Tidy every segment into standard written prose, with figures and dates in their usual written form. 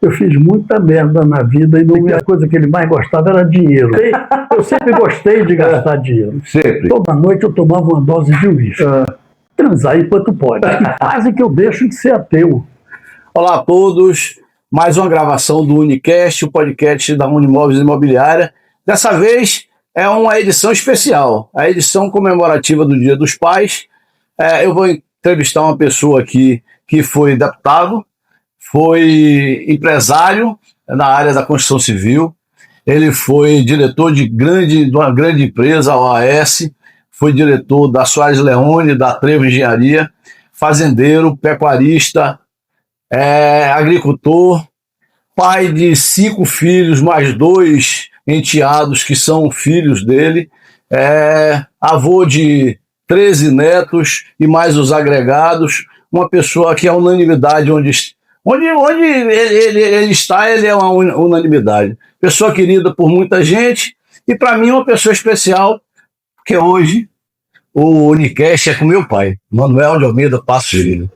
Eu fiz muita merda na vida e a coisa que ele mais gostava era dinheiro. Eu sempre gostei de gastar dinheiro. Sempre. Toda noite eu tomava uma dose de uísque. Transar enquanto pode. Quase que eu deixo de ser ateu. Olá a todos. Mais uma gravação do Unicast, o podcast da Unimóveis Imobiliária. Dessa vez é uma edição especial, a edição comemorativa do Dia dos Pais. Eu vou entrevistar uma pessoa aqui que foi deputado, foi empresário na área da construção civil, ele foi diretor de uma grande empresa, a OAS, foi diretor da Soares Leone, da Trevo Engenharia, fazendeiro, pecuarista, agricultor, pai de 5 filhos, mais 2 enteados que são filhos dele, avô de 13 netos e mais os agregados, uma pessoa que é unanimidade onde ele está, ele é uma unanimidade. Pessoa querida por muita gente e para mim uma pessoa especial, porque hoje o Unicast é com meu pai, Manuel de Almeida Passos Filho.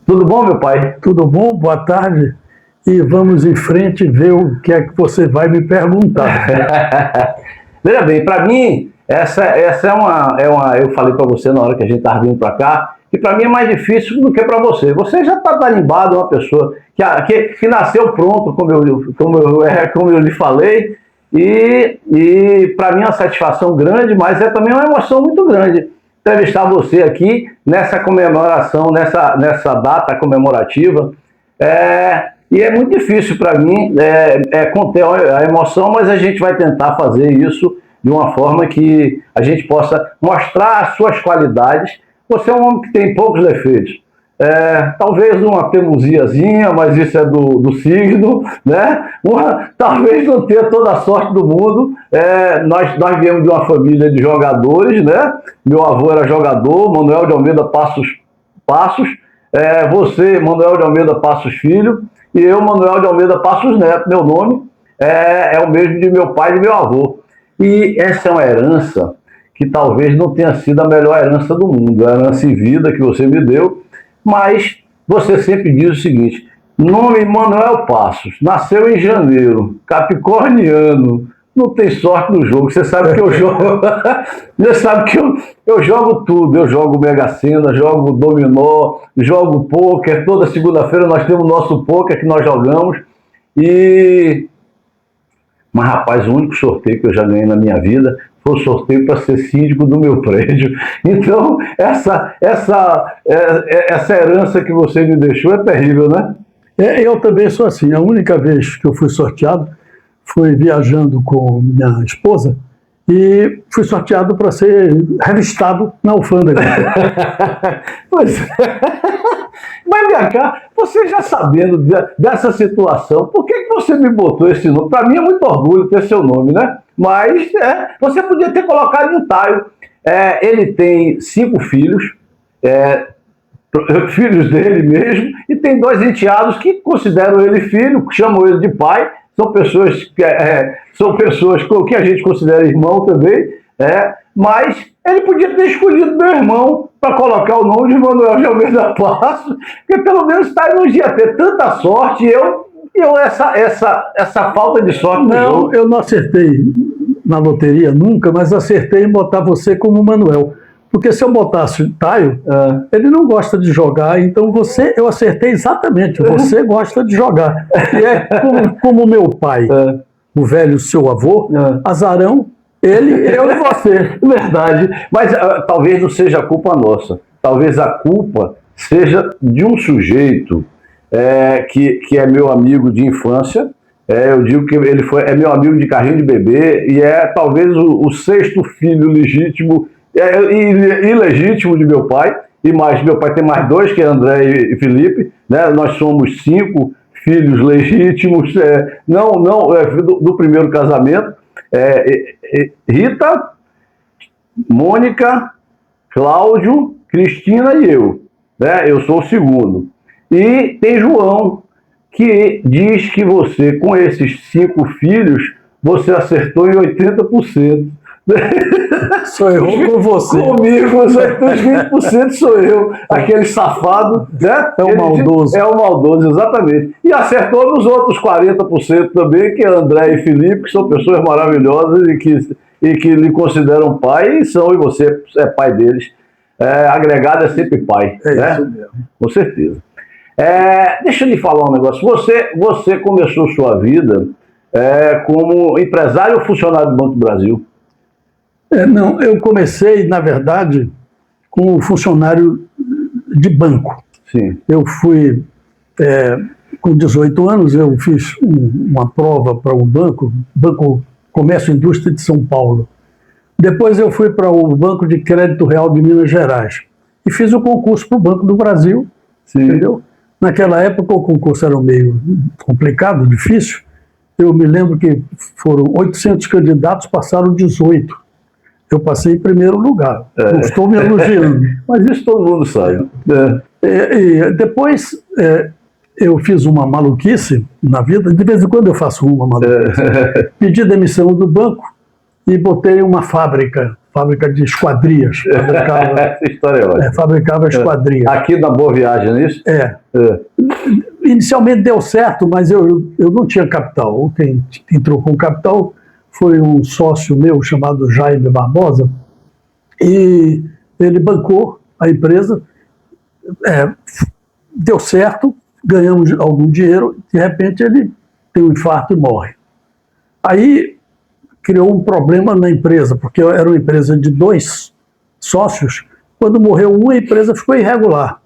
Tudo bom, meu pai? Tudo bom? Boa tarde. E vamos em frente ver o que é que você vai me perguntar. Veja bem, para mim, essa é uma. Eu falei para você na hora que a gente estava vindo para cá, que para mim é mais difícil do que para você. Você já está tarimbado, uma pessoa que nasceu pronto, como eu lhe falei, e para mim é uma satisfação grande, mas é também uma emoção muito grande entrevistar você aqui nessa comemoração, nessa data comemorativa. E é muito difícil para mim conter a emoção, mas a gente vai tentar fazer isso de uma forma que a gente possa mostrar as suas qualidades. Você é um homem que tem poucos defeitos. Talvez uma teimosiazinha, mas isso é do signo, né? Talvez não tenha toda a sorte do mundo. Nós viemos de uma família de jogadores, né? Meu avô era jogador, Manuel de Almeida Passos. Você, Manuel de Almeida Passos Filho, e eu, Manuel de Almeida Passos Neto. Meu nome é o mesmo de meu pai e de meu avô. E essa é uma herança que talvez não tenha sido a melhor herança do mundo, a herança em vida que você me deu, mas você sempre diz o seguinte: nome Manuel Passos, nasceu em janeiro, capricorniano, não tem sorte no jogo. Você sabe que eu jogo, você sabe que eu jogo tudo, eu jogo Mega Sena, jogo dominó, jogo pôquer, toda segunda-feira nós temos nosso pôquer que nós jogamos, mas rapaz, o único sorteio que eu já ganhei na minha vida foi o sorteio para ser síndico do meu prédio. Então, essa herança que você me deixou é terrível, né? Eu também sou assim. A única vez que eu fui sorteado foi viajando com minha esposa e fui sorteado para ser revistado na alfândega. Pois mas vem cá, você já sabendo dessa situação, por que você me botou esse nome? Para mim é muito orgulho ter seu nome, né? Mas você podia ter colocado em Taio. Ele tem 5 filhos, filhos dele mesmo, e tem 2 enteados que consideram ele filho, chamam ele de pai. São pessoas que a gente considera irmão também, mas ele podia ter escolhido meu irmão para colocar o nome de Manuel de Almeida Passos, porque pelo menos não ia ter tanta sorte, essa falta de sorte. Não, eu não acertei na loteria nunca, mas acertei em botar você como Manuel. Porque se eu botasse Taio, ele não gosta de jogar, então eu acertei exatamente, você gosta de jogar. E é como meu pai, o velho seu avô, azarão, ele, eu e você. Verdade, mas talvez não seja a culpa nossa, talvez a culpa seja de um sujeito que é meu amigo de infância. Eu digo que ele é meu amigo de carrinho de bebê e é talvez o 6º filho legítimo ilegítimo de meu pai, e meu pai tem mais 2, que é André e Felipe, né? Nós somos 5 filhos legítimos, do primeiro casamento, Rita, Mônica, Cláudio, Cristina e eu, né? Eu sou o 2º, e tem João, que diz que você, com esses 5 filhos, você acertou em 80%. Só errou com você. Comigo, os 20% sou eu. Aquele safado, né? É o maldoso. É o maldoso, exatamente. E acertou nos outros 40% também, que é André e Felipe, que são pessoas maravilhosas e que lhe consideram pai, e você é pai deles. Agregado é sempre pai. É né? isso mesmo. Com certeza. Deixa eu lhe falar um negócio. Você começou sua vida como empresário ou funcionário do Banco do Brasil? Não, eu comecei, na verdade, como funcionário de banco. Sim. Eu fui, com 18 anos, eu fiz uma prova para o Banco Comércio e Indústria de São Paulo. Depois eu fui para o Banco de Crédito Real de Minas Gerais e fiz o concurso para o Banco do Brasil. Sim. Entendeu? Naquela época o concurso era meio complicado, difícil. Eu me lembro que foram 800 candidatos, passaram 18. Eu passei em primeiro lugar. Não estou me elogiando. Mas isso todo mundo sabe. Depois eu fiz uma maluquice na vida. De vez em quando eu faço uma maluquice. Pedi demissão do banco e botei uma fábrica de esquadrias. Essa história é ótima. Fabricava esquadrias. Aqui na Boa Viagem, não é isso? Inicialmente deu certo, mas eu não tinha capital. Quem entrou com capital foi um sócio meu chamado Jaime Barbosa, e ele bancou a empresa, deu certo, ganhamos algum dinheiro, de repente ele tem um infarto e morre. Aí criou um problema na empresa, porque era uma empresa de 2 sócios, quando morreu um, a empresa ficou irregular.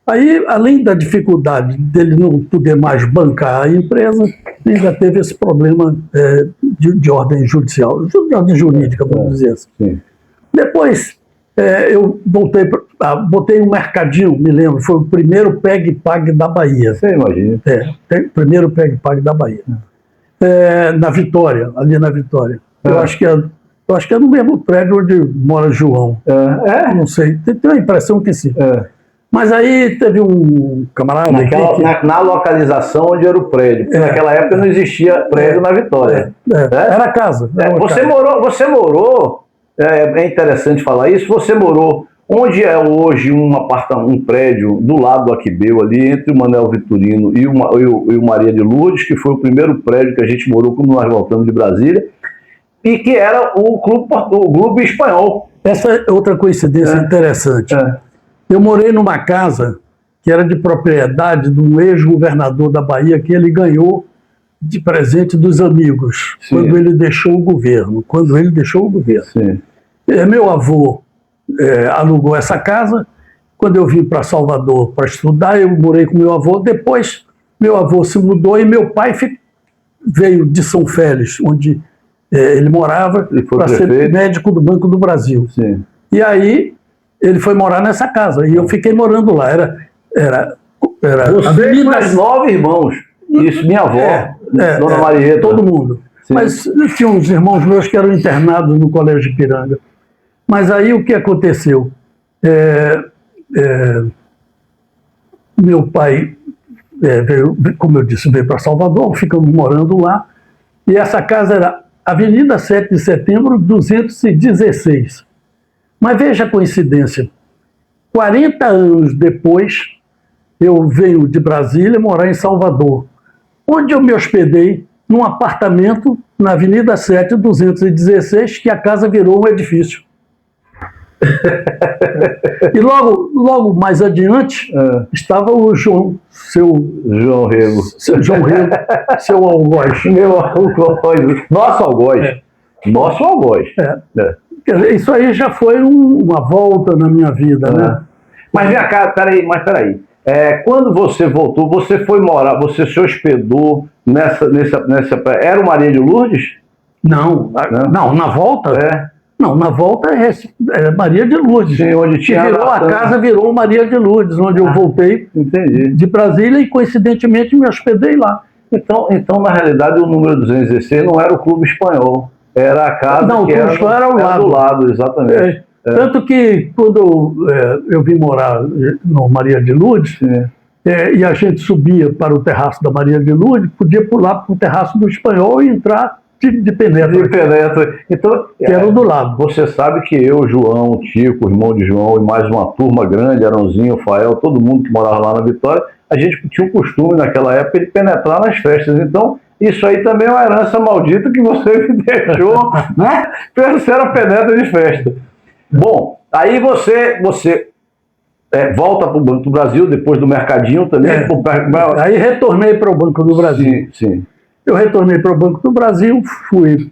Aí, além da dificuldade dele não poder mais bancar a empresa, ainda teve esse problema de ordem judicial, de ordem jurídica, vamos dizer assim. Sim. Depois, eu botei um mercadinho, me lembro, foi o primeiro Peg-Pag da Bahia. Você imagina. Primeiro Peg-Pag da Bahia. Na Vitória, ali na Vitória. Eu acho que é no mesmo prédio onde mora João. Não sei, tenho a impressão que sim. Mas aí teve um camarada... Na localização onde era o prédio. Porque naquela época não existia prédio na Vitória. Era casa. Você morou, é interessante falar isso, você morou onde é hoje um prédio do lado do Aquibeu, ali entre o Manuel Vitorino e o Maria de Lourdes, que foi o primeiro prédio que a gente morou quando nós voltamos de Brasília, e que era o Clube Espanhol. Essa é outra coincidência interessante. Eu morei numa casa que era de propriedade de um ex-governador da Bahia, que ele ganhou de presente dos amigos, quando ele deixou o governo. Sim. Meu avô alugou essa casa. Quando eu vim para Salvador para estudar, eu morei com meu avô. Depois, meu avô se mudou e meu pai veio de São Félix, onde ele morava, para ser médico do Banco do Brasil. Sim. E aí ele foi morar nessa casa e eu fiquei morando lá. Era Você e mais 9 irmãos. Isso, minha avó, Dona Marieta. Todo mundo. Sim. Mas tinha uns irmãos meus que eram internados no Colégio Ipiranga. Mas aí o que aconteceu? Meu pai veio, como eu disse, veio para Salvador, ficamos morando lá. E essa casa era Avenida 7 de Setembro, 216. Mas veja a coincidência, 40 anos depois, eu venho de Brasília morar em Salvador, onde eu me hospedei num apartamento na Avenida 7, 216, que a casa virou um edifício. E logo mais adiante estava o João Rego, seu algoz. Meu algoz, nosso algoz. Isso aí já foi uma volta na minha vida, né? Mas vem cá, peraí. Quando você voltou, você foi morar, você se hospedou nessa era o Maria de Lourdes? Não, na volta? Não, na volta é Maria de Lourdes. Sim, onde tinha a casa virou Maria de Lourdes, onde eu voltei de Brasília e coincidentemente me hospedei lá. Então, na realidade, o número 216 não era o Clube Espanhol. Era a casa que era ao do lado, exatamente. Tanto que quando eu vim morar no Maria de Lourdes, e a gente subia para o terraço da Maria de Lourdes, podia pular para o terraço do Espanhol e entrar de penetra. De penetra. Então, Que era do lado. você sabe que eu, João, o Tico, o irmão de João e mais uma turma grande, Arãozinho, Fael, todo mundo que morava lá na Vitória, a gente tinha o costume naquela época de penetrar nas festas. Então, isso aí também é uma herança maldita que você me deixou, né? Você era penetra de festa. Bom, aí você volta para o Banco do Brasil, depois do Mercadinho também. Aí retornei para o Banco do Brasil. Sim. Eu retornei para o Banco do Brasil, fui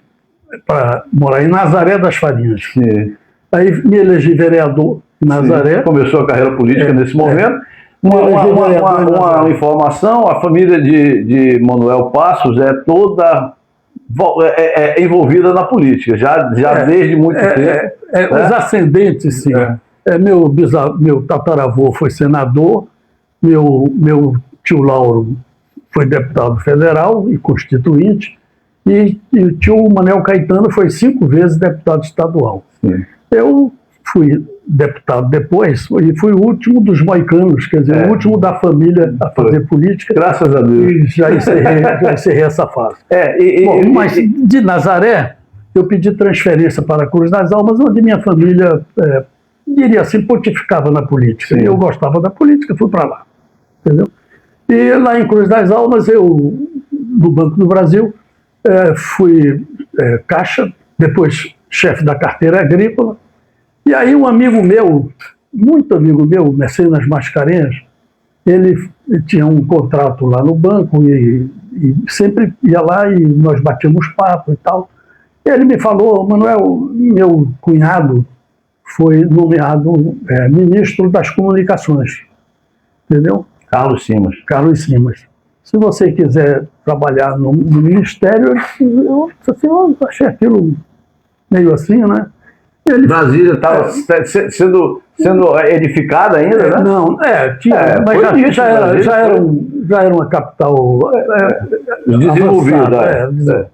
para morar em Nazaré das Farinhas. Sim. Aí me elegi vereador em Nazaré. Começou a carreira política nesse momento. Uma informação, a família de Manuel Passos é toda envolvida na política, já desde muito tempo. Os ascendentes, sim. Meu tataravô foi senador, meu tio Lauro foi deputado federal e constituinte, e o tio Manuel Caetano foi 5 vezes deputado estadual. Sim. Eu fui deputado depois e fui o último dos moicanos, quer dizer, o último da família a fazer política. Graças a Deus. E já encerrei essa fase. Mas de Nazaré, eu pedi transferência para Cruz das Almas, onde minha família, diria assim, pontificava na política. Sim. E eu gostava da política, fui para lá. Entendeu? E lá em Cruz das Almas, no Banco do Brasil, fui caixa, depois chefe da carteira agrícola. E aí um amigo meu, muito amigo meu, Mecenas Mascarenhas, ele tinha um contrato lá no banco e sempre ia lá e nós batíamos papo e tal. Ele me falou: Manuel, meu cunhado foi nomeado ministro das comunicações, entendeu? Carlos Simas. Se você quiser trabalhar no ministério, eu achei aquilo meio assim, né? Brasília estava sendo edificada ainda, né? Não, tinha, mas já era uma capital desenvolvida.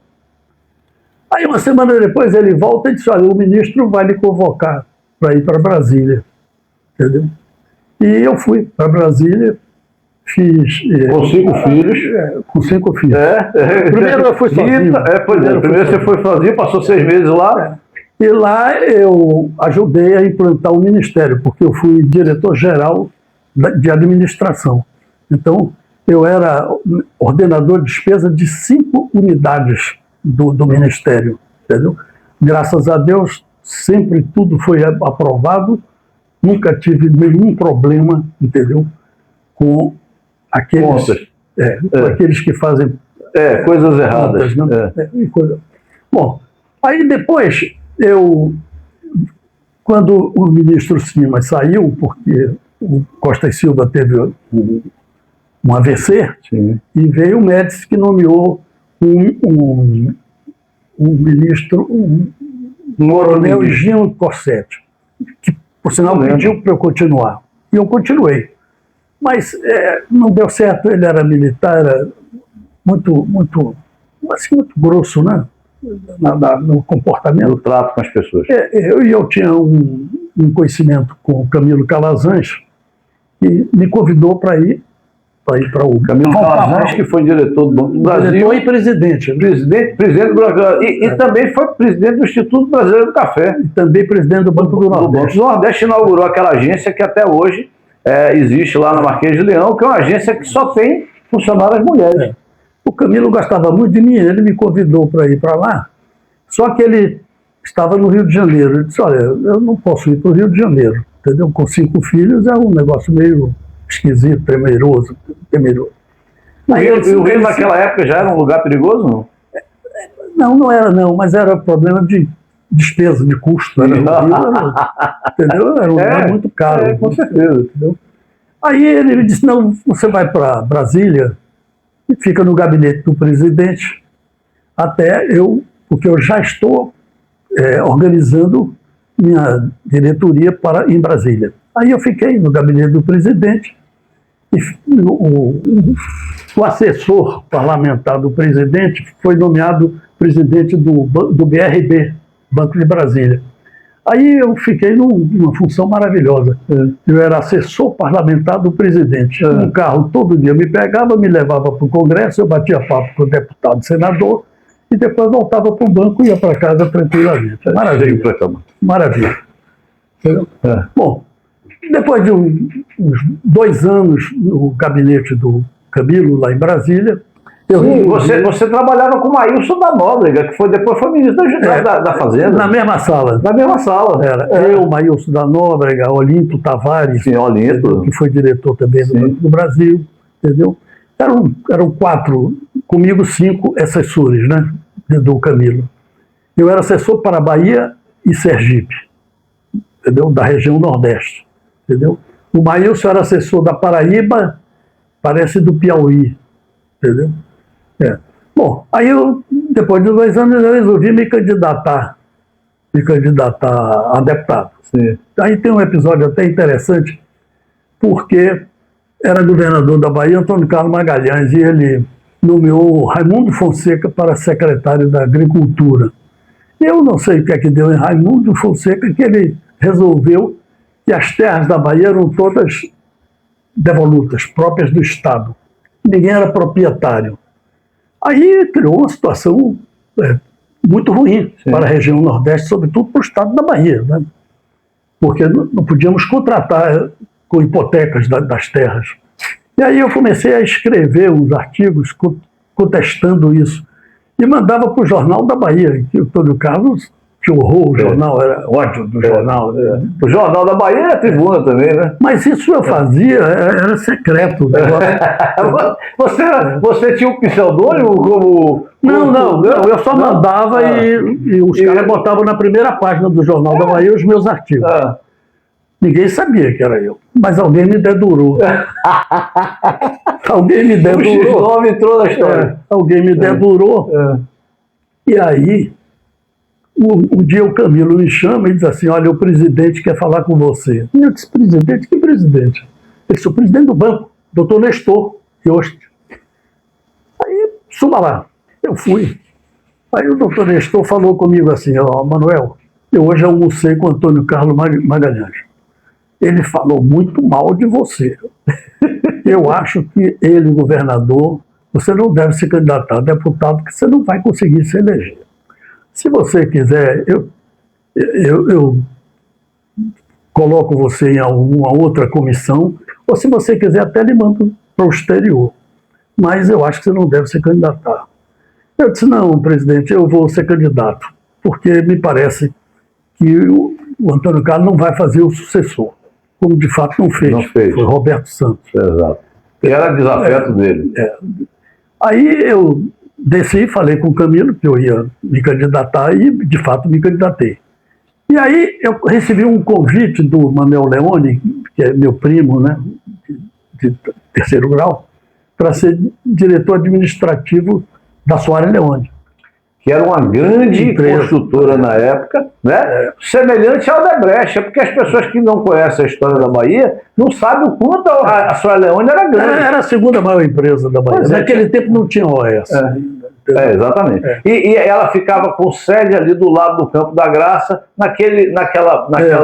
Aí uma semana depois ele volta e diz: olha, o ministro vai lhe convocar para ir para Brasília, entendeu? E eu fui para Brasília, fiz... Com 5 filhos. Com 5 filhos. Primeiro eu fui sozinho. Primeiro você foi sozinho, passou 6 meses lá. E lá eu ajudei a implantar o ministério, porque eu fui diretor-geral de administração. Então, eu era ordenador de despesa de 5 unidades do ministério, entendeu? Graças a Deus, sempre tudo foi aprovado, nunca tive nenhum problema, entendeu? Com aqueles, aqueles que fazem coisas erradas. Contas, né? Bom, aí depois... Quando o ministro Simas saiu, porque o Costa e Silva teve um AVC, sim, e veio o Médici que nomeou um ministro, um coronel Gino Corsetti, que, por sinal, pediu para eu continuar. E eu continuei. Mas não deu certo, ele era militar, era muito grosso, né? No comportamento. No trato com as pessoas. Eu tinha um conhecimento com o Camilo Calazans, que me convidou para ir para o... Camilo Calazans, que foi diretor do Banco do Brasil. Diretor e presidente. Presidente do Brasil. E também foi presidente do Instituto Brasileiro do Café. E também presidente do Banco do Nordeste. O Banco do Nordeste inaugurou aquela agência que até hoje existe lá na Marquês de Leão, que é uma agência que só tem funcionárias mulheres. O Camilo gostava muito de mim, ele me convidou para ir para lá, só que ele estava no Rio de Janeiro. Ele disse: olha, eu não posso ir para o Rio de Janeiro, entendeu? Com 5 filhos é um negócio meio esquisito, temeroso. Aí, o Rio naquela época já era um lugar perigoso, não? Não era não, mas era problema de despesa, de custo. Entendeu? Era um lugar muito caro. Com certeza. Entendeu? Aí ele me disse: não, você vai para Brasília, fica no gabinete do presidente, porque eu já estou organizando minha diretoria em Brasília. Aí eu fiquei no gabinete do presidente e o assessor parlamentar do presidente foi nomeado presidente do BRB, Banco de Brasília. Aí eu fiquei numa função maravilhosa. Eu era assessor parlamentar do presidente. Um carro todo dia me pegava, me levava para o Congresso, eu batia papo com o deputado e senador, e depois voltava para o banco e ia para casa tranquilamente. Maravilha. Maravilha. Entendeu? Bom, depois de uns 2 anos no gabinete do Camilo, lá em Brasília, você trabalhava com o Maílson da Nóbrega, que depois foi ministro da Fazenda. Na mesma sala. Na mesma sala. Eu, Maílson da Nóbrega, Olinto Tavares, sim, Olinto, que foi diretor também do Banco do Brasil, entendeu? Eram 4, comigo 5 assessores, né, do Camilo. Eu era assessor para Bahia e Sergipe, entendeu? Da região Nordeste, entendeu? O Maílson era assessor da Paraíba, parece do Piauí, entendeu? Bom, aí depois de 2 anos, eu resolvi me candidatar a deputado. Sim. Aí tem um episódio até interessante, porque era governador da Bahia, Antônio Carlos Magalhães, e ele nomeou Raimundo Fonseca para secretário da Agricultura. Eu não sei o que é que deu em Raimundo Fonseca, que ele resolveu que as terras da Bahia eram todas devolutas, próprias do Estado. Ninguém era proprietário. Aí criou uma situação muito ruim para a região Nordeste, sobretudo para o estado da Bahia, né? Porque não podíamos contratar com hipotecas das terras. E aí eu comecei a escrever uns artigos contestando isso. E mandava para o Jornal da Bahia, que o Antônio Carlos, que horror o jornal, era ódio do jornal. O Jornal da Bahia era Tribuna também, né? Mas isso eu fazia, era secreto. Você tinha um pseudônimo como... Não, eu só mandava e os caras botavam na primeira página do Jornal da Bahia os meus artigos. Ninguém sabia que era eu, mas alguém me dedurou. Alguém me dedurou. O nome entrou na história. Alguém me dedurou. E aí, um dia o Camilo me chama e diz assim, olha, o presidente quer falar com você. E eu disse, presidente? Que presidente? Ele disse, o presidente do banco, doutor Nestor Yost. Aí, suba lá. Eu fui. Aí o doutor Nestor falou comigo assim, ó, Manuel, eu hoje almocei com o Antônio Carlos Magalhães. Ele falou muito mal de você. Eu acho que ele, governador, você não deve se candidatar a deputado, porque você não vai conseguir se eleger. Se você quiser, eu coloco você em alguma outra comissão, ou se você quiser, até lhe mando para o exterior. Mas eu acho que você não deve se candidatar. Eu disse, não, presidente, eu vou ser candidato, porque me parece que o Antônio Carlos não vai fazer o sucessor, como de fato não fez. Foi Roberto Santos. Exato. E era desafeto dele. Aí eu desci, falei com o Camilo que eu ia me candidatar e, de fato, me candidatei. E aí eu recebi um convite do Manuel Leone, que é meu primo, né, de 3º grau, para ser diretor administrativo da Soares Leone. Que era uma grande construtora na época, né? Semelhante ao Odebrecht, porque as pessoas que não conhecem a história da Bahia não sabem o quanto a Soares Leone era grande. Era a 2ª maior empresa da Bahia. Naquele tempo não tinha OS. Exatamente. E ela ficava com sede ali do lado do Campo da Graça, naquele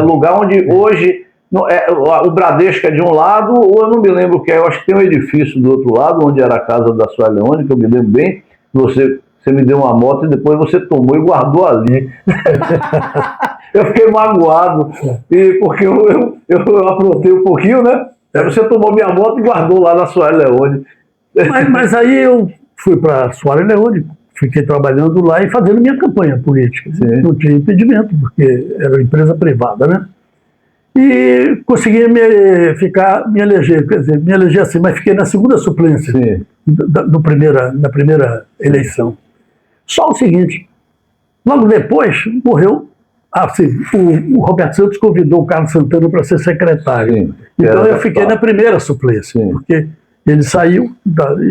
lugar onde hoje o Bradesco é de um lado, ou eu não me lembro o que é, eu acho que tem um edifício do outro lado, onde era a casa da Soares Leone, que eu me lembro bem, você me deu uma moto e depois você tomou e guardou ali. Eu fiquei magoado, porque eu aprontei um pouquinho, né? Aí você tomou minha moto e guardou lá na Soares Leone. Mas aí eu fui para Soares Leone, fiquei trabalhando lá e fazendo minha campanha política. Sim. Não tinha impedimento, porque era uma empresa privada, né? E consegui me eleger, quer dizer, me eleger assim, mas fiquei na 2ª suplência na primeira eleição. Só o seguinte, logo depois morreu, o Roberto Santos convidou o Carlos Santana para ser secretário. Sim, então eu fiquei na primeira suplência, porque ele saiu,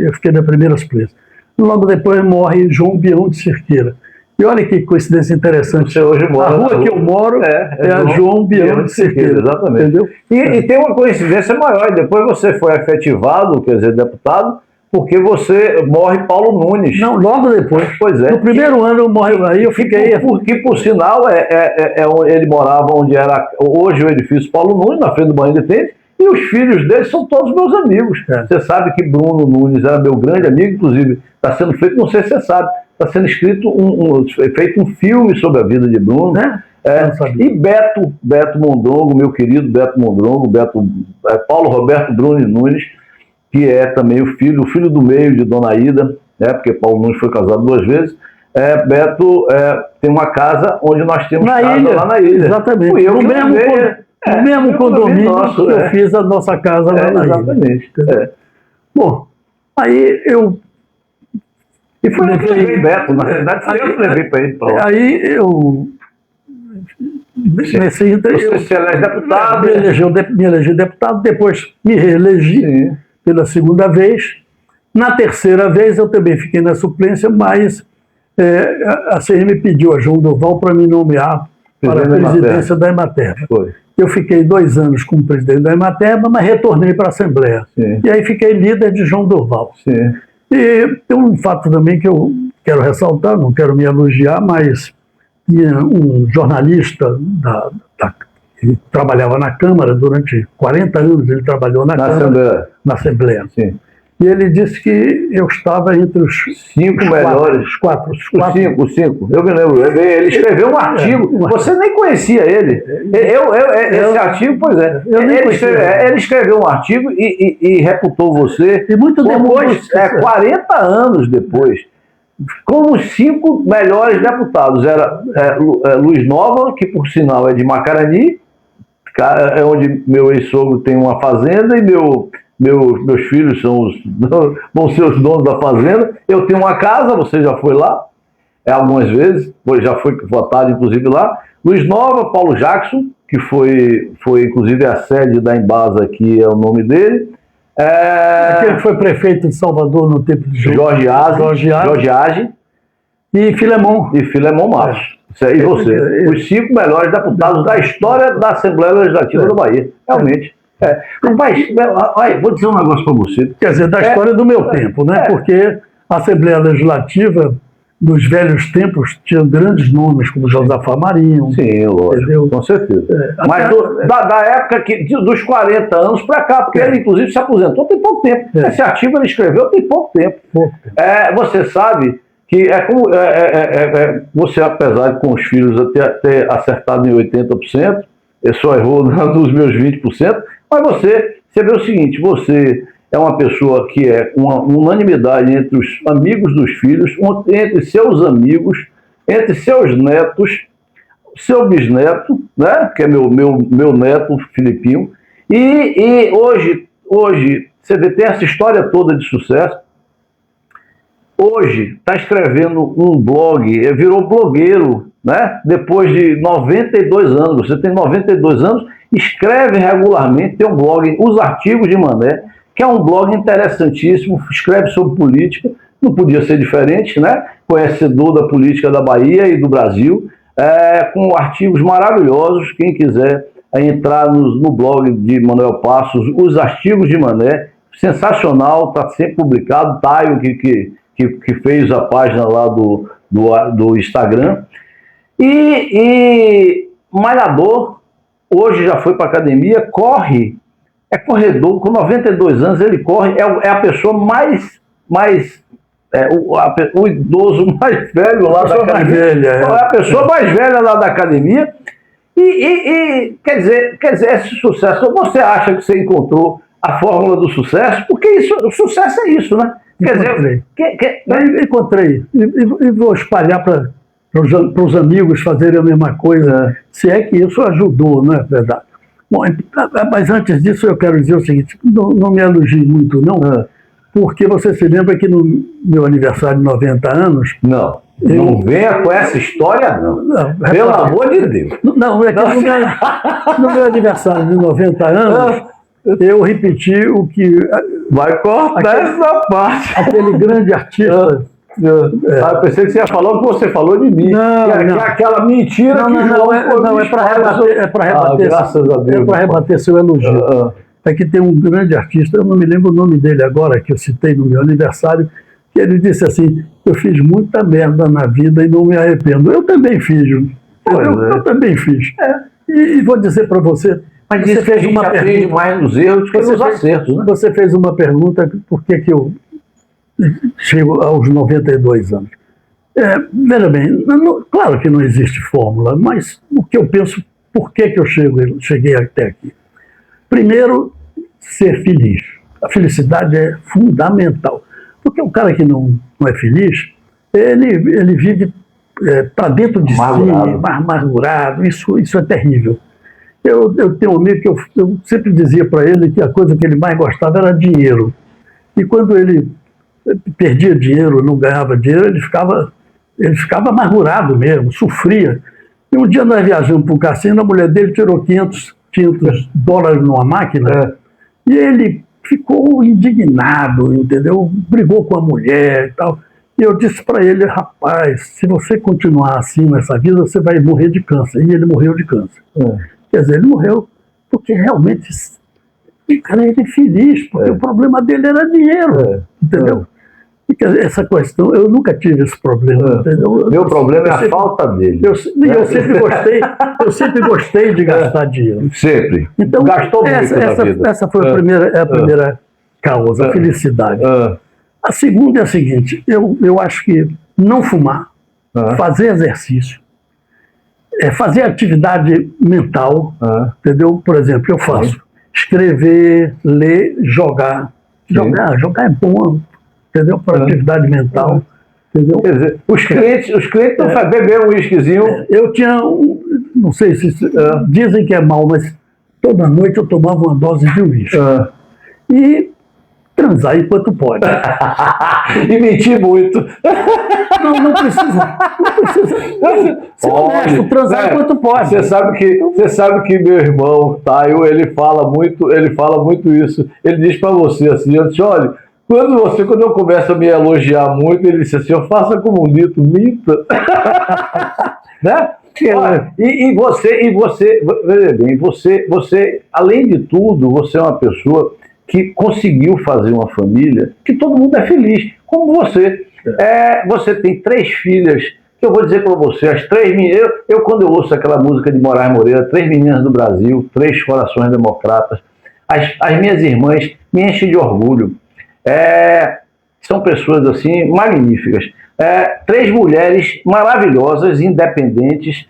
eu fiquei na primeira suplência. Logo depois morre João Bião de Cerqueira. E olha que coincidência interessante. Você hoje mora a rua que eu moro é a João Bião de Cerqueira. Exatamente. Entendeu? E tem uma coincidência maior. Depois você foi efetivado, quer dizer, deputado, porque você morre Paulo Nunes. Não, logo depois. Pois é. No primeiro ano eu morri aí, eu fiquei... Que por sinal, ele morava onde era hoje o edifício Paulo Nunes, na frente do banho de tênis, e os filhos dele são todos meus amigos. Você sabe que Bruno Nunes era meu grande amigo, inclusive está sendo feito, não sei se você sabe, está sendo escrito, feito um filme sobre a vida de Bruno. E Beto Mondrongo, meu querido Beto Mondrongo, Paulo Roberto Bruni Nunes, que é também o filho do meio de Dona Ida, né, porque Paulo Nunes foi casado 2 vezes. Beto tem uma casa onde nós temos casa lá na ilha. Exatamente. No mesmo condomínio nosso, que eu fiz a nossa casa lá na ilha. Exatamente. Bom, aí eu... E foi eu que levei Beto, na verdade foi eu que levei para ele. Aí eu... Você se elege deputado. Me elegi deputado, depois me reelegi pela segunda vez. Na terceira vez eu também fiquei na suplência, mas a CM pediu a João Doval para me nomear para a presidência da Ematerba. Eu fiquei 2 anos como presidente da Ematerba, mas retornei para a Assembleia. E aí fiquei líder de João Doval. E tem um fato também que eu quero ressaltar, não quero me elogiar, mas tinha um jornalista que trabalhava na Câmara durante 40 anos, ele trabalhou na Câmara, na Assembleia. E ele disse que eu estava entre os 5 melhores. Os 5. Eu me lembro. Ele escreveu um artigo. Você nem conhecia ele. Esse artigo, pois é. Ele escreveu um artigo e reputou você. E muito depois. 40 anos depois. Como os 5 melhores deputados. Era Luiz Nova, que por sinal é de Macarani, é onde meu ex-sogro tem uma fazenda e meus filhos vão ser os donos da fazenda. Eu tenho uma casa, você já foi lá algumas vezes, já foi votado inclusive lá. Luiz Nova, Paulo Jackson, que foi inclusive a sede da Embasa, que é o nome dele. Aquele que foi prefeito de Salvador no tempo de Jorge Age. E Filemon. Matos. E você. Os 5 melhores deputados da história da Assembleia Legislativa da Bahia. Realmente. Rapaz, vou dizer um negócio para você. Quer dizer, da história do meu tempo, né? Porque a Assembleia Legislativa, dos velhos tempos, tinha grandes nomes, como Josafá Marinho. Sim, lógico, entendeu? Com certeza. Mas da época dos 40 anos para cá, porque ele, inclusive, se aposentou tem pouco tempo. Esse artigo ele escreveu tem pouco tempo. Você sabe que você, apesar de com os filhos ter acertado em 80%, só errou nos meus 20%, mas você vê o seguinte, você é uma pessoa que é uma unanimidade entre os amigos dos filhos, entre seus amigos, entre seus netos, seu bisneto, né, que é meu neto, Filipinho, e hoje você vê, tem essa história toda de sucesso. Hoje está escrevendo um blog, virou blogueiro, né? Depois de 92 anos, você tem 92 anos, escreve regularmente, tem um blog, Os Artigos de Mané, que é um blog interessantíssimo, escreve sobre política, não podia ser diferente, né? Conhecedor da política da Bahia e do Brasil, com artigos maravilhosos. Quem quiser entrar no blog de Manuel Passos, Os Artigos de Mané, sensacional, está sempre publicado, Taio que fez a página lá do Instagram. E Malhador, hoje já foi para academia, corre, é corredor, com 92 anos ele corre, é a pessoa o idoso mais velho lá da academia. É a pessoa mais velha lá da academia. E quer dizer, esse sucesso, você acha que você encontrou a fórmula do sucesso? Porque o sucesso é isso, né? Encontrei. E vou espalhar para os amigos fazerem a mesma coisa, se é que isso ajudou, não é verdade? Bom, mas antes disso eu quero dizer o seguinte, não me elogie muito não, porque você se lembra que no meu aniversário de 90 anos... Não venha com essa história não pelo amor de Deus. Não, é que no meu aniversário de 90 anos... Eu repeti o que... Vai cortar essa parte. Aquele grande artista... Eu pensei que você ia falar o que você falou de mim. Aquela mentira é para rebater. Graças a Deus. É para rebater seu elogio. É que tem um grande artista, eu não me lembro o nome dele agora, que eu citei no meu aniversário, que ele disse assim, eu fiz muita merda na vida e não me arrependo. Eu também fiz. Eu também fiz. E vou dizer para você... Mas você fez uma pergunta mais nos erros que nos acertos, né? Você fez uma pergunta, por que eu chego aos 92 anos? Veja bem, claro que não existe fórmula, mas o que eu penso, por que eu cheguei até aqui? Primeiro, ser feliz. A felicidade é fundamental. Porque o cara que não é feliz, ele vive para dentro de Amargurado. si, amargurado. Isso é terrível. Eu tenho um amigo que eu sempre dizia para ele que a coisa que ele mais gostava era dinheiro. E quando ele perdia dinheiro, não ganhava dinheiro, ele ficava amargurado mesmo, sofria. E um dia nós viajamos para o cassino, a mulher dele tirou 500 dólares numa máquina, e ele ficou indignado, entendeu? Brigou com a mulher e tal. E eu disse para ele, rapaz, se você continuar assim nessa vida, você vai morrer de câncer. E ele morreu de câncer. Quer dizer, ele morreu porque realmente o cara era infeliz, porque o problema dele era dinheiro, entendeu? Essa questão, eu nunca tive esse problema. Meu problema é a falta dele. Eu sempre gostei de gastar dinheiro. Sempre. Então, gastou muito na vida. Essa foi a primeira causa, a felicidade. A segunda é a seguinte, eu acho que não fumar, fazer exercício, fazer atividade mental, entendeu? Por exemplo, eu faço escrever, ler, jogar. Jogar é bom, entendeu? Para atividade mental, entendeu? Quer dizer, os clientes não fazem beber um whiskyzinho. Eu tinha, não sei se dizem que é mal, mas toda noite eu tomava uma dose de uísque. E transar enquanto pode. E mentir muito. Não precisa. Ser honesto, transar enquanto pode. Você sabe que meu irmão, Taio, ele fala muito isso. Ele diz para você assim, eu disse, olha, quando eu começo a me elogiar muito, ele disse assim, faça como um dito, minta. Né? Olha, e você, veja bem, você, além de tudo, você é uma pessoa que conseguiu fazer uma família que todo mundo é feliz, como você. Você tem 3 filhas, que eu vou dizer para você, as 3 meninas, quando eu ouço aquela música de Moraes Moreira, 3 meninas do Brasil, 3 corações democratas, as minhas irmãs me enchem de orgulho. São pessoas assim magníficas. 3 mulheres maravilhosas, independentes,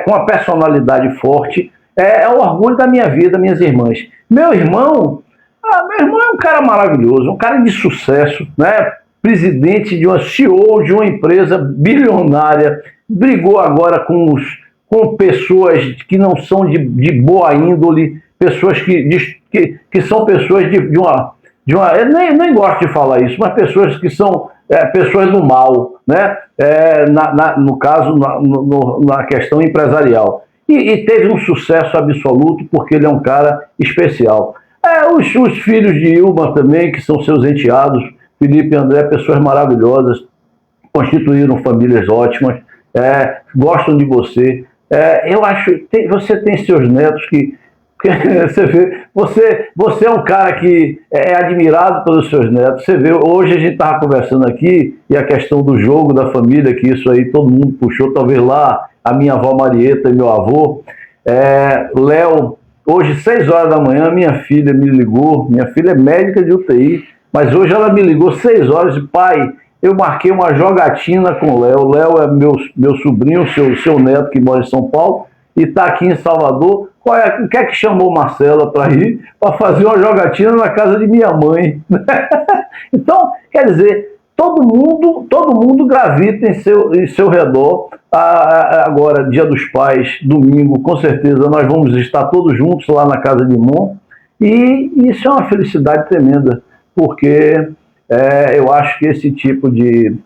com uma personalidade forte. É o orgulho da minha vida, minhas irmãs. Meu irmão é um cara maravilhoso, um cara de sucesso, né? Presidente de uma CEO de uma empresa bilionária, brigou agora com pessoas que não são de boa índole, pessoas que são pessoas de uma eu nem gosto de falar isso, mas pessoas que são pessoas do mal, né? No caso, na questão empresarial. E teve um sucesso absoluto porque ele é um cara especial. Os filhos de Ilma também, que são seus enteados, Felipe e André, pessoas maravilhosas, constituíram famílias ótimas, gostam de você. Eu acho que você tem seus netos que você vê, você é um cara que é admirado pelos seus netos. Você vê, hoje a gente estava conversando aqui, e a questão do jogo da família, que isso aí todo mundo puxou, talvez lá a minha avó Marieta e meu avô. Léo, hoje 6 horas da manhã, minha filha me ligou, minha filha é médica de UTI, mas hoje ela me ligou 6 horas e pai, eu marquei uma jogatina com o Léo. O Léo é meu sobrinho, seu neto que mora em São Paulo, e está aqui em Salvador. O que é que chamou Marcela para ir? Para fazer uma jogatina na casa de minha mãe. Então, quer dizer, todo mundo gravita em seu redor. Agora, Dia dos Pais, domingo, com certeza nós vamos estar todos juntos lá na casa de Mon. E isso é uma felicidade tremenda, porque eu acho que esse tipo de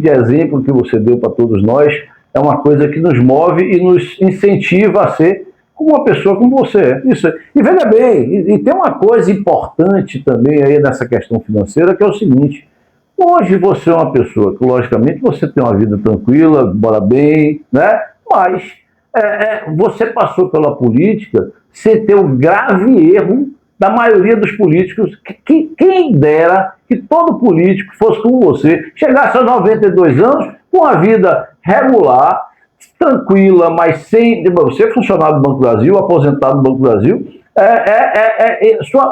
exemplo que você deu para todos nós é uma coisa que nos move e nos incentiva a ser uma pessoa como você é. Isso. E veja bem, e tem uma coisa importante também aí nessa questão financeira, que é o seguinte: hoje você é uma pessoa que, logicamente, você tem uma vida tranquila, mora bem, né? Mas você passou pela política sem ter o grave erro da maioria dos políticos, quem dera que todo político fosse como você, chegasse aos 92 anos, com a vida regular, tranquila, mas sem... Você é funcionário do Banco do Brasil, aposentado do Banco do Brasil,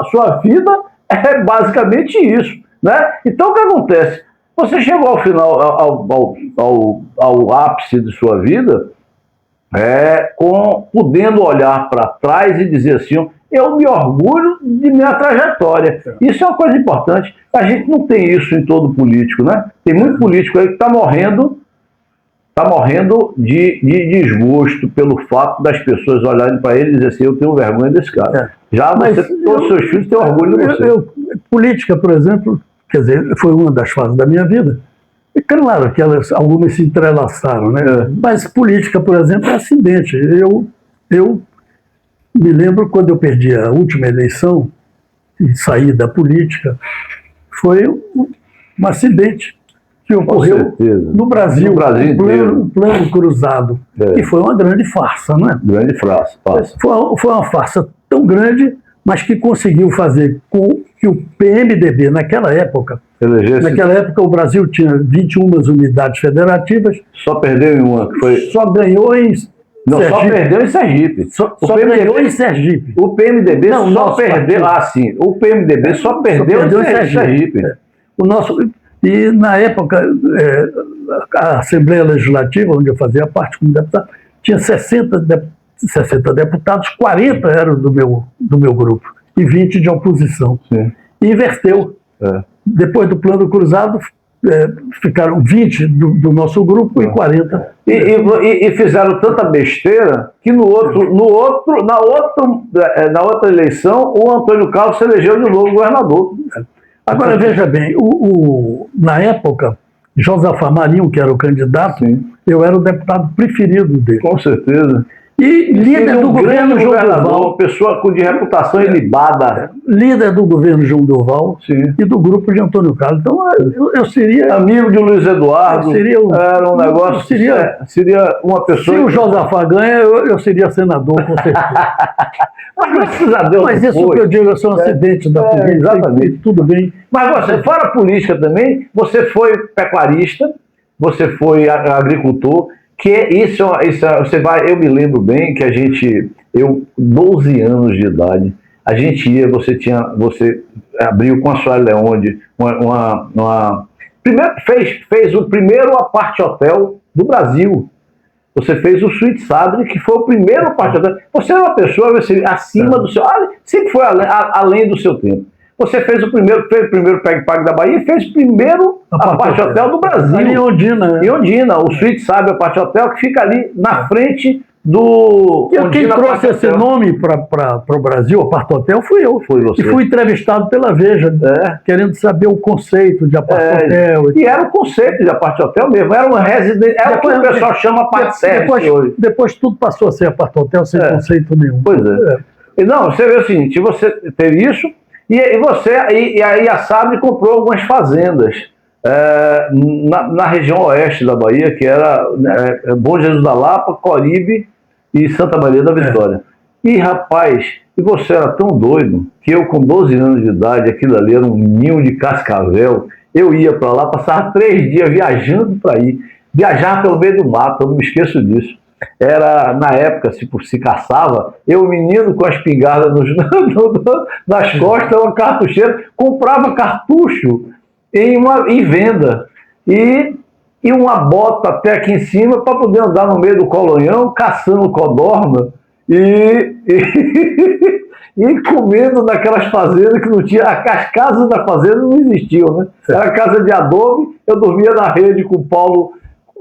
sua vida é basicamente isso, né? Então, o que acontece? Você chegou ao final, ao ápice de sua vida, podendo olhar para trás e dizer assim, eu me orgulho de minha trajetória. Isso é uma coisa importante. A gente não tem isso em todo político, né? Tem muito político aí que está morrendo de desgosto pelo fato das pessoas olharem para ele e dizer assim, eu tenho vergonha desse cara. Já todos os seus filhos têm orgulho de você. Política, por exemplo, quer dizer, foi uma das fases da minha vida. E claro que algumas se entrelaçaram, né? Mas política, por exemplo, é acidente. Eu me lembro quando eu perdi a última eleição e saí da política, foi um acidente que ocorreu no Brasil, um plano cruzado, que foi uma grande farsa, não é? Grande farsa. Foi uma farsa tão grande, mas que conseguiu fazer com que o PMDB, naquela época o Brasil tinha 21 unidades federativas. Só perdeu em uma, que foi... Só ganhou em... Não, Sergipe. Só perdeu em Sergipe. Só ganhou em Sergipe. O PMDB só perdeu... o PMDB só perdeu em Sergipe. E na época, a Assembleia Legislativa, onde eu fazia parte como deputado, tinha 60 deputados, 40 eram do meu grupo e 20 de oposição. Sim. E inverteu. Depois do plano cruzado, ficaram 20 do nosso grupo e 40. E fizeram tanta besteira que na outra eleição o Antônio Carlos se elegeu de novo governador. Agora, veja bem, na época, Josafá Marinho, que era o candidato, eu era o deputado preferido dele. Com certeza. E líder do governo João Durval. Uma pessoa de reputação ilibada. Líder do governo João Durval. Sim. E do grupo de Antônio Carlos. Então, eu seria... Amigo de Luiz Eduardo. Era um negócio... Seria uma pessoa... Se o Josafá ganha, eu seria senador, com certeza. Mas isso que eu digo, eu sou um acidente da política. Exatamente. Tudo bem. Mas você, fora política também, você foi pecuarista, você foi agricultor, eu me lembro bem que 12 anos de idade, a gente ia, você abriu com a Sueli Leonde, primeiro fez o primeiro apart hotel do Brasil. Você fez o Suíte Sabre, que foi o primeiro apart hotel. Você é uma pessoa acima do seu... sempre foi além do seu tempo. Você fez o primeiro Peg-Pag da Bahia e fez o primeiro apart hotel do Brasil. Ali em Ondina. Em Ondina, o Suíte Sabre apart hotel, que fica ali na frente do... Quem trouxe esse nome para o Brasil, apart hotel, fui eu. Foi você. E fui entrevistado pela Veja, querendo saber o conceito de apart hotel. E era o conceito de apart hotel mesmo, era uma residência, era o que o pessoal chama apart service hoje. Depois tudo passou a ser apart hotel sem conceito nenhum. Pois é. E não, você vê o seguinte, você teve isso, e aí a Sabre comprou algumas fazendas na região oeste da Bahia, que era Bom Jesus da Lapa, Coribe e Santa Maria da Vitória. E rapaz, você era tão doido que eu com 12 anos de idade, aquilo ali era um ninho de cascavel, eu ia para lá, passava 3 dias viajando para ir, viajar pelo meio do mato, eu não me esqueço disso. Era, na época, se caçava, eu, menino com a espingarda nas costas, uma cartucheira, comprava cartucho em venda e uma bota até aqui em cima para poder andar no meio do colonhão, caçando codorna e comendo naquelas fazendas que não tinha, as casas da fazenda não existiam, né? Era casa de adobe, eu dormia na rede com o Paulo,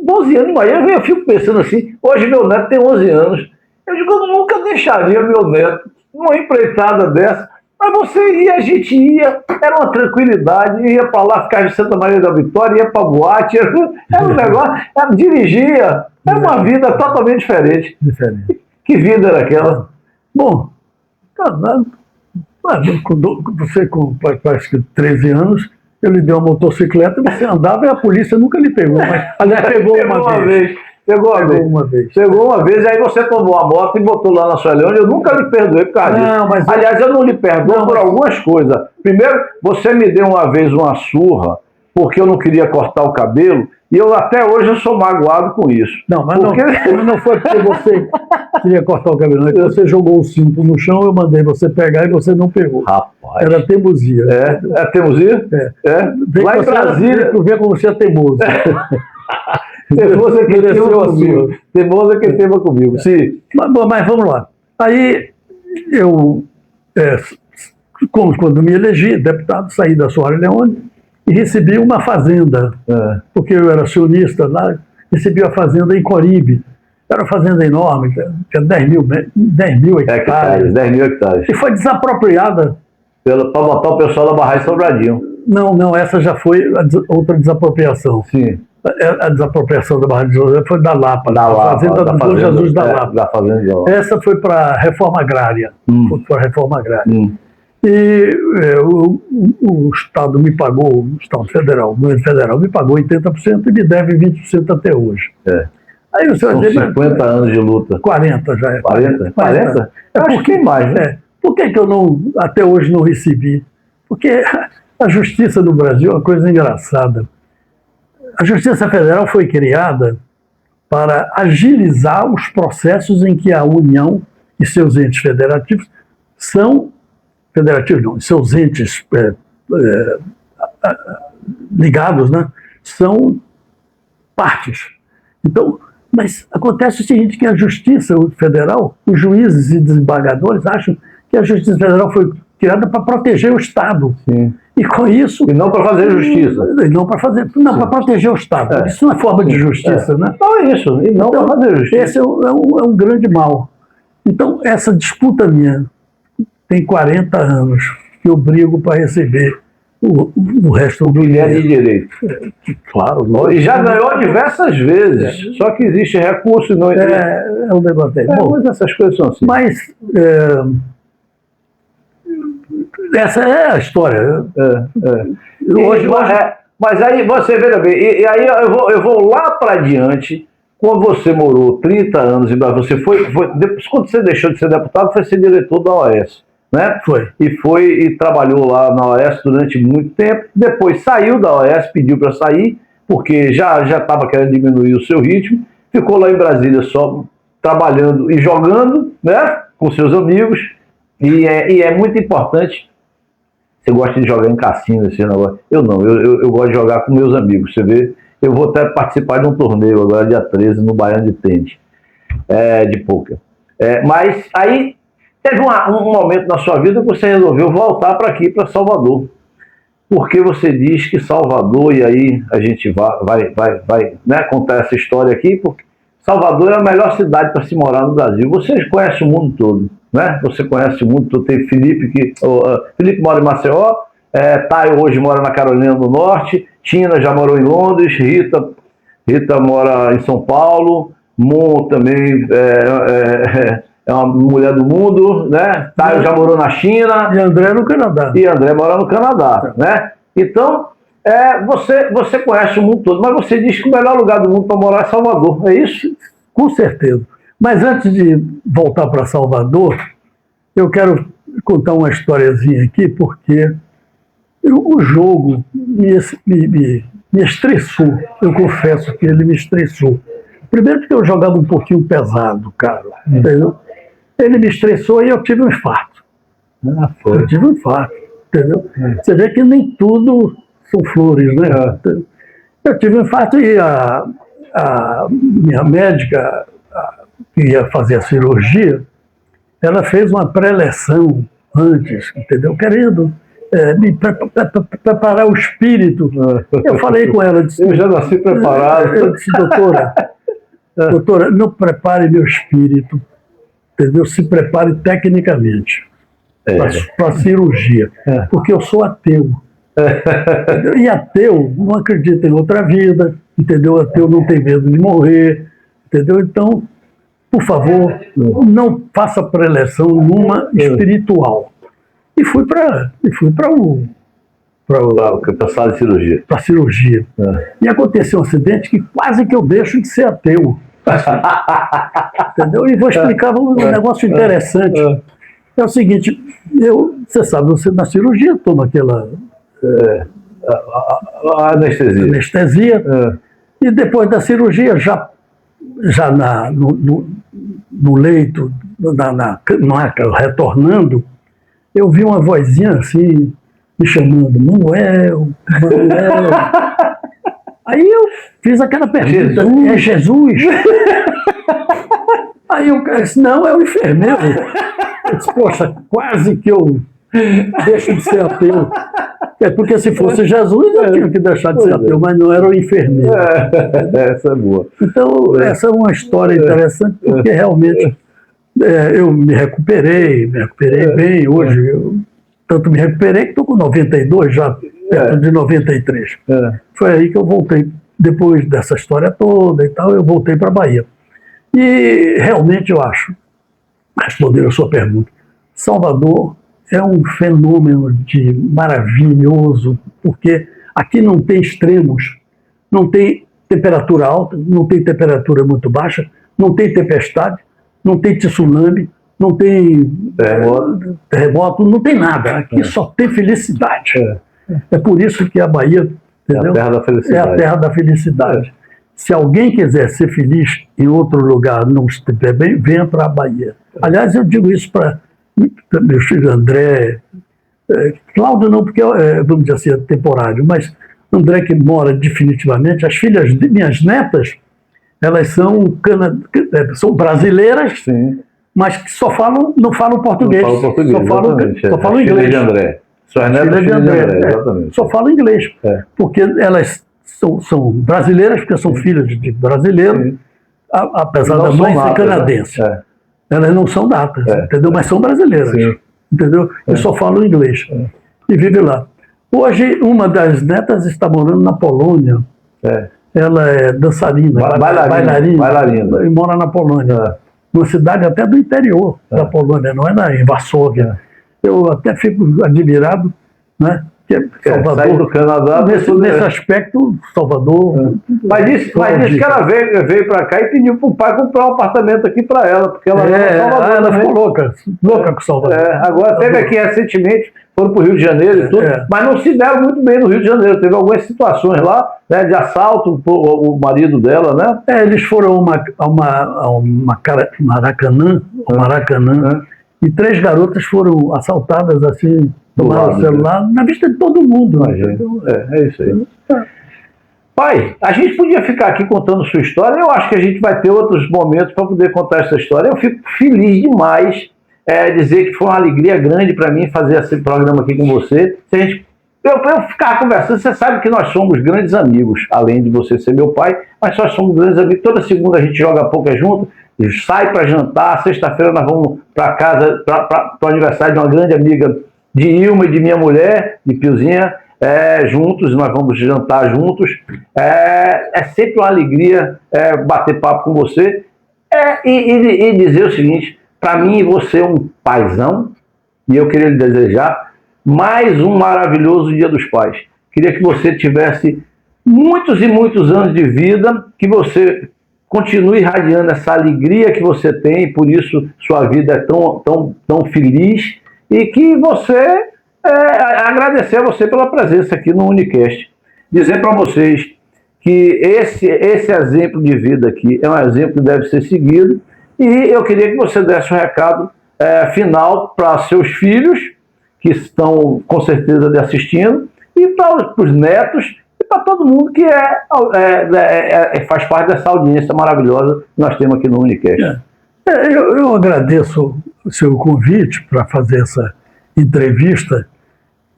12 anos, mas eu fico pensando assim, hoje meu neto tem 11 anos, eu digo, eu nunca deixaria meu neto numa empreitada dessa, mas a gente ia, era uma tranquilidade, ia para lá, ficava em Santa Maria da Vitória, ia para boate, era um negócio, dirigia, era uma vida totalmente diferente. Que vida era aquela? Bom, você com parece que 13 anos, eu lhe dei uma motocicleta, você andava e a polícia nunca lhe pegou, mas aliás, pegou uma vez. Chegou uma vez, aí você tomou a moto e botou lá na sua Leone. Eu nunca lhe perdoei por causa disso. Aliás, eu não lhe perdoo por algumas coisas. Primeiro, você me deu uma vez uma surra porque eu não queria cortar o cabelo, e eu até hoje eu sou magoado com isso. Não, mas não foi porque você queria cortar o cabelo, é que você jogou o cinto no chão, eu mandei você pegar e você não pegou. Rapaz. Era teimosia. É teimosia? Lá em Brasília. Tu vê como você é teimoso. Teimoso é quem teima comigo. Teimoso é quem teima comigo. Sim. Mas vamos lá. Aí eu, quando me elegi deputado, saí da Soares Leone e recebi uma fazenda, porque eu era acionista lá, recebi a fazenda em Coribe. Era uma fazenda enorme, tinha 10 mil hectares. 10 mil hectares. E foi desapropriada. Para botar o pessoal da Barragem Sobradinho. Não, essa já foi outra desapropriação. Sim. A desapropriação da Barragem de José foi da Lapa, da Lapa, fazenda do Bom Jesus da Lapa. Da fazenda da Lapa. Essa foi para a reforma agrária. Foi para a reforma agrária. E o Estado me pagou, o Estado Federal, o governo federal me pagou 80% e me deve 20% até hoje. Aí você São 50 anos de luta. 40 já é. 40? 40? É porque mais, né? Por que eu não, até hoje não recebi? Porque a justiça do Brasil é uma coisa engraçada. A Justiça Federal foi criada para agilizar os processos em que a União e seus entes federativos são federativos, não, seus entes ligados, né, são partes. Então, mas acontece o seguinte, que a Justiça Federal, os juízes e desembargadores acham que a Justiça Federal foi criada para proteger o Estado. Sim. E com isso... E não para fazer justiça. Não para proteger o Estado. Isso não é forma de justiça, né? Não é isso. E não então, para fazer justiça. Esse é um grande mal. Então, essa disputa minha tem 40 anos que eu brigo para receber o resto do dinheiro. De direito. Claro. E já ganhou diversas vezes. Só que existe recurso e não existe. É um negócio aí. Bom, mas essas coisas são assim. Mas essa é a história. Mas aí você veja bem, e aí eu vou lá para diante, quando você morou 30 anos em Brasília, depois, quando você deixou de ser deputado, foi ser diretor da OAS. Né? E trabalhou lá na OAS durante muito tempo, depois saiu da OAS, pediu para sair, porque já estava querendo diminuir o seu ritmo, ficou lá em Brasília só trabalhando e jogando, né, com seus amigos, e é muito importante. Você gosta de jogar em cassino, assim, negócio? Eu não, eu gosto de jogar com meus amigos, você vê, eu vou até participar de um torneio agora, dia 13, no Baiano de Tênis, de pôquer. Mas aí teve um momento na sua vida que você resolveu voltar para aqui, para Salvador. Porque você diz que Salvador, e aí a gente vai né, contar essa história aqui, porque Salvador é a melhor cidade para se morar no Brasil. Você conhece o mundo todo, né? Você conhece o mundo todo. Tem Felipe, Felipe mora em Maceió, Taio hoje mora na Carolina do Norte, Tina já morou em Londres, Rita mora em São Paulo, Mon também é uma mulher do mundo, né? Taio já morou na China. E André no Canadá. E André mora no Canadá, né? Então, você conhece o mundo todo, mas você diz que o melhor lugar do mundo para morar é Salvador, é isso? Com certeza. Mas antes de voltar para Salvador, eu quero contar uma historiazinha aqui, porque o jogo me estressou. Eu confesso que ele me estressou. Primeiro porque eu jogava um pouquinho pesado, cara. Entendeu? Ele me estressou e eu tive um infarto. Eu tive um infarto, entendeu? Você vê que nem tudo são flores, né? Eu tive um infarto e a minha médica, que ia fazer a cirurgia, ela fez uma pré-eleção antes, entendeu? Querendo me preparar o espírito. Eu falei com ela, disse, eu já nasci preparado. Eu disse, doutora, não prepare meu espírito, entendeu? Se prepare tecnicamente para a cirurgia, porque eu sou ateu. E ateu não acredita em outra vida, entendeu? Ateu não tem medo de morrer, entendeu? Então, por favor, não faça pré-eleção numa espiritual. E fui para a sala de cirurgia. Para cirurgia. E aconteceu um acidente que quase que eu deixo de ser ateu. Entendeu? E vou explicar um negócio interessante. É o seguinte, você sabe, você na cirurgia toma aquela A anestesia. Anestesia. E depois da cirurgia, já no leito, na maca, retornando, eu vi uma vozinha assim, me chamando, Manuel. Aí eu fiz aquela pergunta, é Jesus? Aí eu disse, não, é o enfermeiro. Eu disse, poxa, quase que eu deixo de ser ateu. Porque se fosse Jesus, eu tinha que deixar de ser ateu, mas não era o enfermeiro. Essa é boa. Então, essa é uma história interessante, porque realmente eu me recuperei bem. Hoje, eu tanto me recuperei que estou com 92, já perto de 93. Foi aí que eu voltei, depois dessa história toda e tal, eu voltei para a Bahia. E realmente eu acho, respondendo a sua pergunta, Salvador é um fenômeno de maravilhoso, porque aqui não tem extremos, não tem temperatura alta, não tem temperatura muito baixa, não tem tempestade, não tem tsunami, não tem terremoto, não tem nada. Aqui só tem felicidade. É por isso que a Bahia, entendeu? É a terra da felicidade. É a terra da felicidade. Se alguém quiser ser feliz em outro lugar, não estiver bem, venha para a Bahia. Aliás, eu digo isso para meu filho André, Cláudio não, porque vamos dizer assim, é temporário, mas André, que mora definitivamente, as filhas de minhas netas, elas são brasileiras, sim, mas que não falam português. Não falam português, só falam inglês. De André. Suas netas de André, exatamente. Só falam inglês, porque elas são brasileiras, porque são filhas de brasileiros, apesar da mãe ser canadense. Elas não são natas, entendeu? Mas são brasileiras, entendeu? E só falam inglês. E vivem lá. Hoje, uma das netas está morando na Polônia. Ela é dançarina, bailarina, e mora na Polônia. Uma cidade até do interior da Polônia, não é em Varsóvia. Eu até fico admirado, né? Salvador, sair do Canadá, nesse aspecto, Salvador. Mas disse que ela veio para cá e pediu para o pai comprar um apartamento aqui para ela, porque ela Salvador, ela ficou louca com Salvador. Agora teve aqui recentemente, foram para o Rio de Janeiro e tudo, mas não se deram muito bem no Rio de Janeiro. Teve algumas situações lá, né, de assalto, o marido dela, né? Eles foram ao Maracanã, e 3 garotas foram assaltadas assim, tomaram o celular, na vista de todo mundo. É isso aí. Pai, a gente podia ficar aqui contando sua história. Eu acho que a gente vai ter outros momentos para poder contar essa história. Eu fico feliz demais dizer que foi uma alegria grande para mim fazer esse programa aqui com você. Eu ficar conversando, você sabe que nós somos grandes amigos, além de você ser meu pai, mas nós somos grandes amigos. Toda segunda a gente joga poker junto, sai para jantar. Sexta-feira nós vamos para casa, para o aniversário de uma grande amiga de Ilma e de minha mulher, de Piozinha, juntos, nós vamos jantar juntos. É sempre uma alegria bater papo com você e dizer o seguinte: para mim você é um paizão, e eu queria lhe desejar mais um maravilhoso Dia dos Pais. Queria que você tivesse muitos e muitos anos de vida, que você continue irradiando essa alegria que você tem, por isso sua vida é tão feliz, e que você, agradecer a você pela presença aqui no Unicast. Dizer para vocês que esse exemplo de vida aqui é um exemplo que deve ser seguido, e eu queria que você desse um recado final para seus filhos, que estão com certeza lhe assistindo, e para os netos, e para todo mundo que faz parte dessa audiência maravilhosa que nós temos aqui no Unicast. Eu agradeço o seu convite para fazer essa entrevista,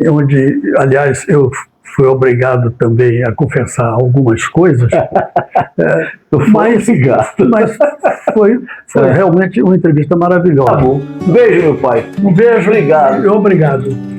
onde, aliás, eu fui obrigado também a confessar algumas coisas, mas foi realmente uma entrevista maravilhosa. Tá bom. Um beijo, meu pai. Um beijo. Obrigado. Obrigado.